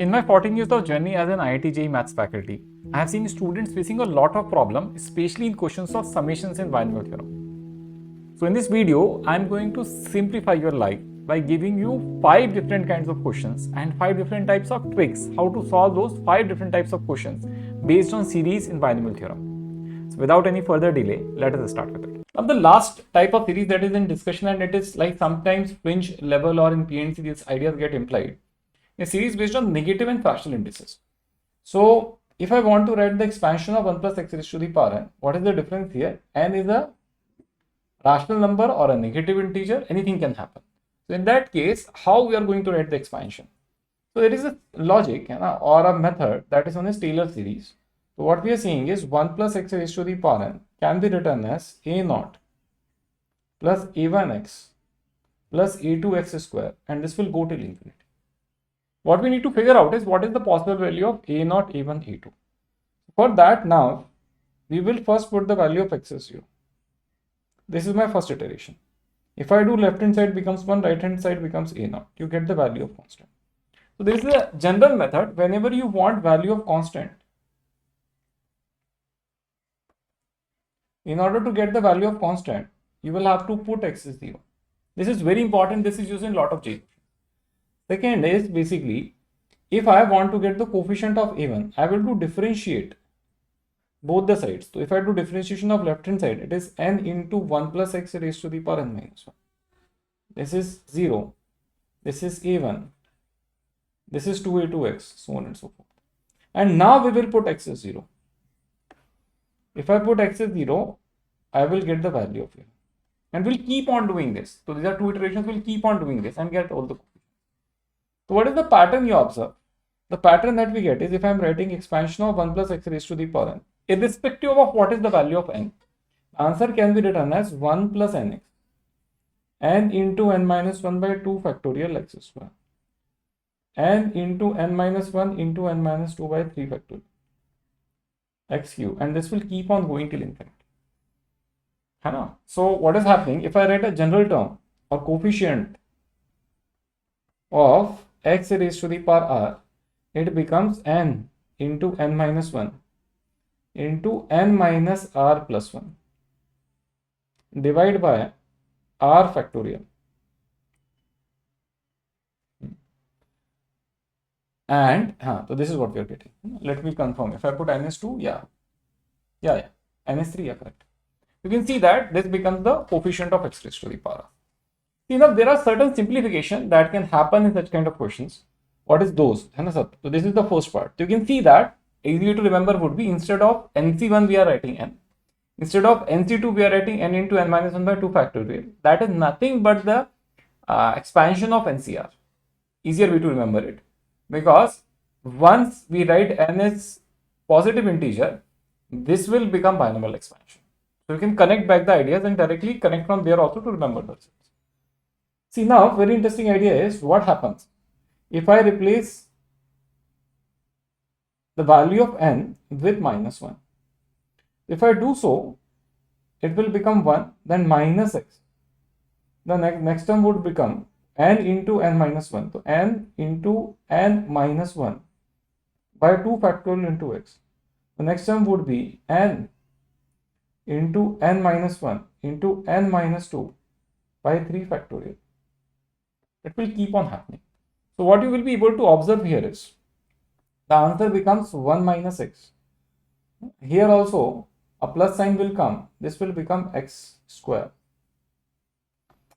In my 14 years of journey as an IIT JEE Maths faculty, I have seen students facing a lot of problems, especially in questions of summations in Binomial Theorem. So in this video, I am going to simplify your life by giving you 5 different kinds of questions and 5 different types of tricks how to solve those 5 different types of questions based on series in Binomial Theorem. So without any further delay, let us start with it. Now the last type of series that is in discussion, and it is like sometimes fringe level or in PNC these ideas get implied. A series based on negative and fractional indices. So if I want to write the expansion of 1 plus x raised to the power n, what is the difference here? N is a rational number or a negative integer, anything can happen. So in that case, how we are going to write the expansion? So there is a logic or a method that is on a Taylor series. So what we are saying is 1 plus x raised to the power n can be written as a naught plus a1x plus a2x square, and this will go till infinity. What we need to figure out is what is the possible value of a0, a1, a2. For that, now we will first put the value of x as 0. This is my first iteration. If I do left hand side becomes 1, right hand side becomes a0. You get the value of constant. So this is a general method. Whenever you want value of constant, in order to get the value of constant, you will have to put x as 0. This is very important. This is used in a lot of JEE. Second is basically, if I want to get the coefficient of a1, I will do differentiate both the sides. So if I do differentiation of left hand side, it is n into 1 plus x raised to the power n minus 1. This is 0. This is a1. This is 2a2x, so on and so forth. And now we will put x as 0. If I put x as 0, I will get the value of a. And we'll keep on doing this. So these are 2 iterations, we'll keep on doing this and get all the. So what is the pattern you observe? The pattern that we get is if I am writing expansion of 1 plus x raised to the power n, irrespective of what is the value of n, the answer can be written as 1 plus nx, n into n minus 1 by 2 factorial x square, n into n minus 1 into n minus 2 by 3 factorial x cube, and this will keep on going till infinity. So what is happening? If I write a general term or coefficient of x raised to the power r, it becomes n into n minus 1 into n minus r plus 1 divided by r factorial. And so this is what we are getting. Let me confirm. If I put n is 2, yeah, n is 3, yeah, correct. You can see that this becomes the coefficient of x raised to the power r. See, now there are certain simplification that can happen in such kind of questions. What is those? So this is the first part. You can see that easy to remember would be, instead of nc1 we are writing n, instead of nc2 we are writing n into n minus 1 by 2 factorial. That is nothing but the expansion of NCR. Easier way to remember it, because once we write n as positive integer, this will become binomial expansion. So you can connect back the ideas and directly connect from there also to remember the results. See, now very interesting idea is what happens if I replace the value of n with minus 1. If I do so, it will become 1, then minus x. The next term would become n into n minus 1. So n into n minus 1 by 2 factorial into x. The next term would be n into n minus 1 into n minus 2 by 3 factorial. It will keep on happening. So what you will be able to observe here is the answer becomes 1 minus x. Here also a plus sign will come. This will become x square.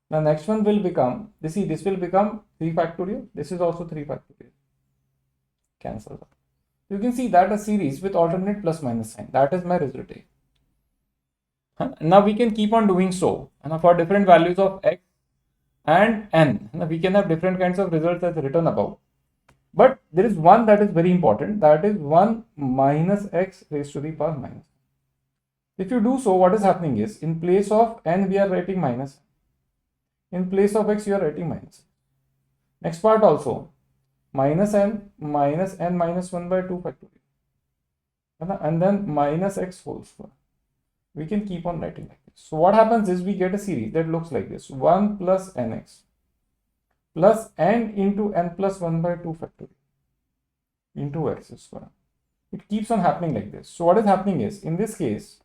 The next one will become, this will become 3 factorial. This is also 3 factorial. Cancel that. You can see that a series with alternate plus minus sign. That is my result A. Now we can keep on doing so. And for different values of x and n, we can have different kinds of results as written above. But there is one that is very important, that is 1 minus x raised to the power minus. If you do so, what is happening is, in place of n we are writing minus, in place of x you are writing minus. Next part also, minus n minus 1 by 2 factorial, and then minus x whole square. We can keep on writing like this. So what happens is we get a series that looks like this: 1 plus nx plus n into n plus 1 by 2 factorial into x square. It keeps on happening like this. So what is happening is, in this case,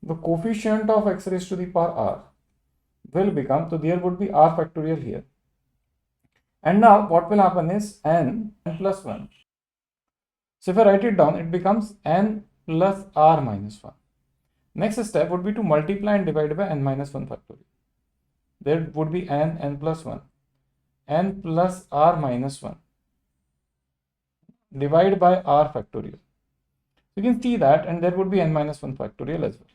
the coefficient of x raised to the power r will become, so there would be r factorial here. And now what will happen is n plus 1. So if I write it down, it becomes n plus r minus 1. Next step would be to multiply and divide by n minus 1 factorial. There would be n plus 1, n plus r minus 1, divide by r factorial. You can see that, and there would be n minus 1 factorial as well.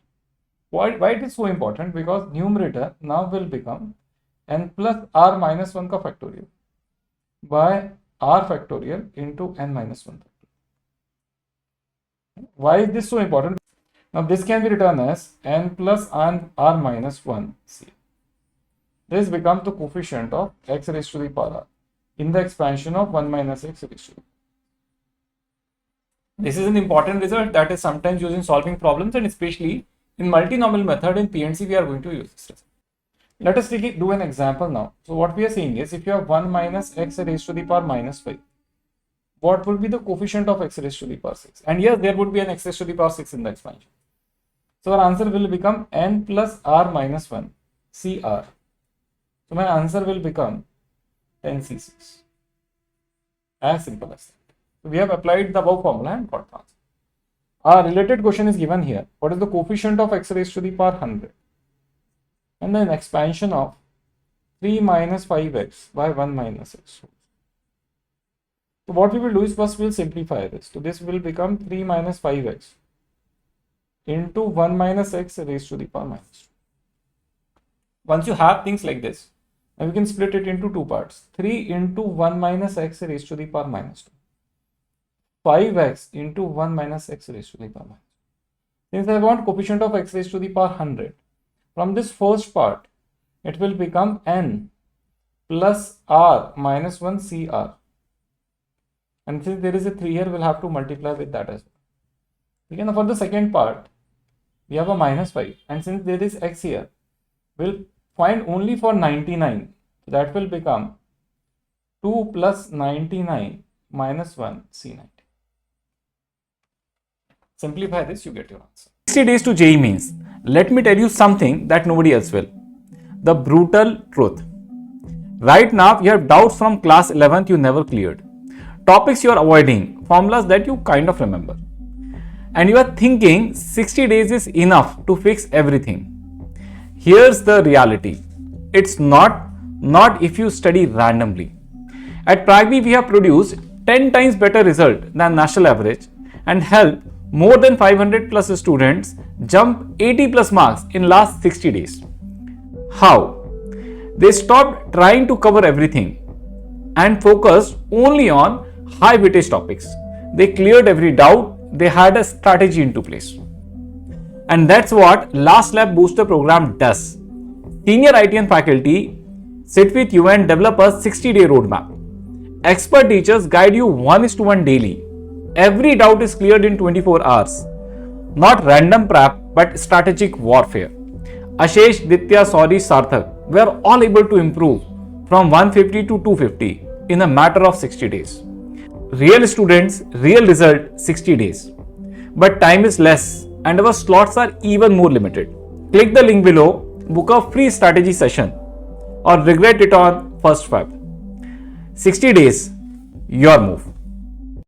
Why it is so important? Because numerator now will become n plus r minus 1 ka factorial by r factorial into n minus 1 factorial. Why is this so important? Now this can be written as n plus r minus 1 c. This becomes the coefficient of x raised to the power r in the expansion of 1 minus x raised to the. This is an important result that is sometimes used in solving problems, and especially in multinomial method in PNC we are going to use this result. Let us do an example now. So what we are saying is, if you have 1 minus x raised to the power minus 5, what will be the coefficient of x raised to the power 6? And yes, there would be an x raised to the power 6 in the expansion. So our answer will become n plus r minus 1 CR. So my answer will become 10C6. As simple as that. So we have applied the above formula and got the answer. A related question is given here. What is the coefficient of x raised to the power 100? And then expansion of 3 minus 5x by 1 minus x. So what we will do is, first we will simplify this. So this will become 3 minus 5x into 1 minus x raised to the power minus 2. Once you have things like this, and we can split it into two parts. 3 into 1 minus x raised to the power minus 2. 5x into 1 minus x raised to the power minus 2. Since I want coefficient of x raised to the power 100, from this first part, it will become n plus r minus 1 CR. And since there is a 3 here, we'll have to multiply with that as well. Again, for the second part, we have a minus 5. And since there is x here, we'll find only for 99. So that will become 2 plus 99 minus 1 C90. Simplify this, you get your answer. 60 days to JEE Mains. Let me tell you something that nobody else will. The brutal truth. Right now, you have doubts from class 11th you never cleared. Topics you are avoiding, formulas that you kind of remember. And you are thinking 60 days is enough to fix everything. Here's the reality. It's not if you study randomly. At PracBee, we have produced 10 times better result than national average and helped more than 500 plus students jump 80 plus marks in last 60 days. How? They stopped trying to cover everything and focused only on high weightage topics. They cleared every doubt. They had a strategy into place. And that's what Last Lab Booster program does. Senior ITN faculty sit with you and develop a 60-day roadmap. Expert teachers guide you 1:1 daily. Every doubt is cleared in 24 hours. Not random prep, but strategic warfare. Ashesh, Ditya, Sauri, Sarthak, we are all able to improve from 150 to 250 in a matter of 60 days. Real students, real result, 60 days. But time is less and our slots are even more limited. Click the link below, book a free strategy session or regret it on 1st Feb. 60 days, your move.